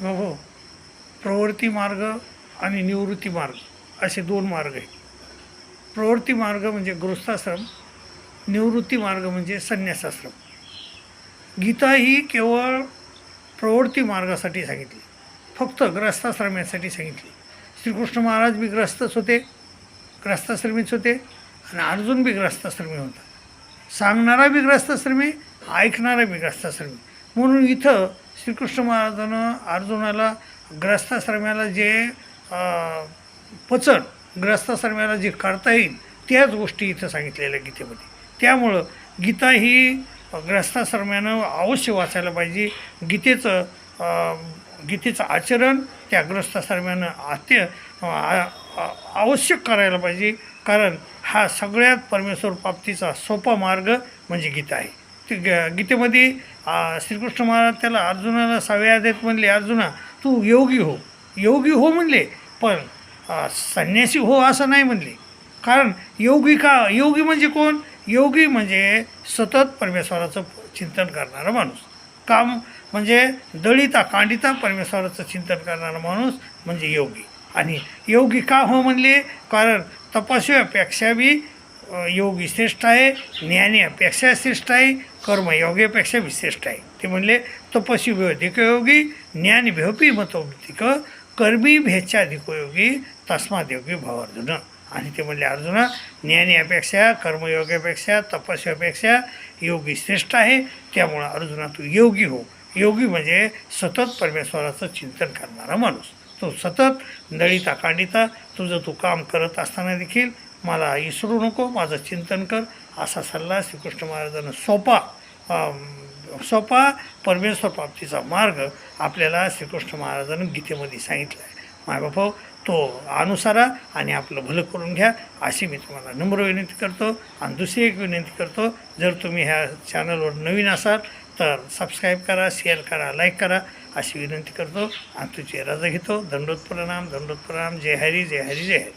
हो. प्रवृत्ती मार्ग आणि निवृत्ती मार्ग असे दोन मार्ग आहेत. प्रवृत्ती मार्ग म्हणजे गृहस्थाश्रम, निवृत्ती मार्ग म्हणजे संन्यासाश्रम. गीता ही केवळ प्रवृत्ती मार्गासाठी सांगितली, फक्त ग्रस्ताश्रमासाठी सांगितली. श्रीकृष्ण महाराज बी ग्रस्तच होते, ग्रस्ताश्रमीच होते, आणि अर्जुन बी ग्रस्ताश्रमी होता. सांगणारा बी ग्रस्ताश्रमी, ऐकणारा बी ग्रस्ताश्रमी. म्हणून इथं श्रीकृष्ण महाराजानं अर्जुनाला ग्रस्ताश्रमाला जे पचन, ग्रस्ताश्रमाला जे करता येईल त्याच गोष्टी इथं सांगितलेल्या गीतेमध्ये. त्यामुळं गीता ही ग्रस्ताश्रमानं अवश्य वाचायला पाहिजे. गीतेचं आचरण त्या ग्रस्ताश्रमानं आवश्यक करायला पाहिजे. कारण हा सगळ्यात परमेश्वर प्राप्तीचा सोपा मार्ग म्हणजे गीता आहे. ते गीतेमध्ये श्रीकृष्ण महाराज त्याला अर्जुनाला 6व्या अध्यायात म्हणले, अर्जुना तू योगी हो, योगी हो म्हणले, पण संन्यासी हो असं नाही म्हणले. कारण योगी म्हणजे कोण? योगी म्हणजे सतत परमेश्वराचं चिंतन करणारा माणूस. काम म्हणजे दळिता कांडिता परमेश्वराचं चिंतन करणारा माणूस म्हणजे योगी. आणि योगी का हो म्हणले? कारण तपस्यापेक्षा बी योगी श्रेष्ठ आहे, ज्ञानीपेक्षा श्रेष्ठ आहे, कर्मयोगीपेक्षा बी श्रेष्ठ आहे. ते म्हणले तपस्वी भेदिक योगी, ज्ञानी भेपी मतोभिक, कर्मी भेच्छाधिको योगी, तस्माद योगी भव अर्जुन. आणि ते म्हणले अर्जुना, ज्ञानीपेक्षा, कर्मयोगापेक्षा, तपस्यापेक्षा योगी श्रेष्ठ आहे. त्यामुळं अर्जुना तू योगी हो. योगी म्हणजे सतत परमेश्वराचं चिंतन करणारा माणूस. तो सतत दळिता कांडिता तुझं तू काम करत असताना देखील मला विसरू नको, माझं चिंतन कर, असा सल्ला श्रीकृष्ण महाराजांना सोपा परमेश्वर प्राप्तीचा मार्ग आपल्याला श्रीकृष्ण महाराजांनी गीतेमध्ये सांगितला आहे. मायबापो, तो अनुसारा आणि आपलं भलं करून घ्या अशी मी तुम्हाला नम्र विनंती करतो. आणि दुसरी एक विनंती करतो, जर तुम्ही ह्या चॅनलवर नवीन असाल तर सबस्क्राईब करा, शेअर करा, लाईक करा अशी विनंती करतो. आणि तुझी रजा घेतो. दंडोत प्रणाम, दंडोत प्रणाम. जय हरी, जय हरी, जय हरी.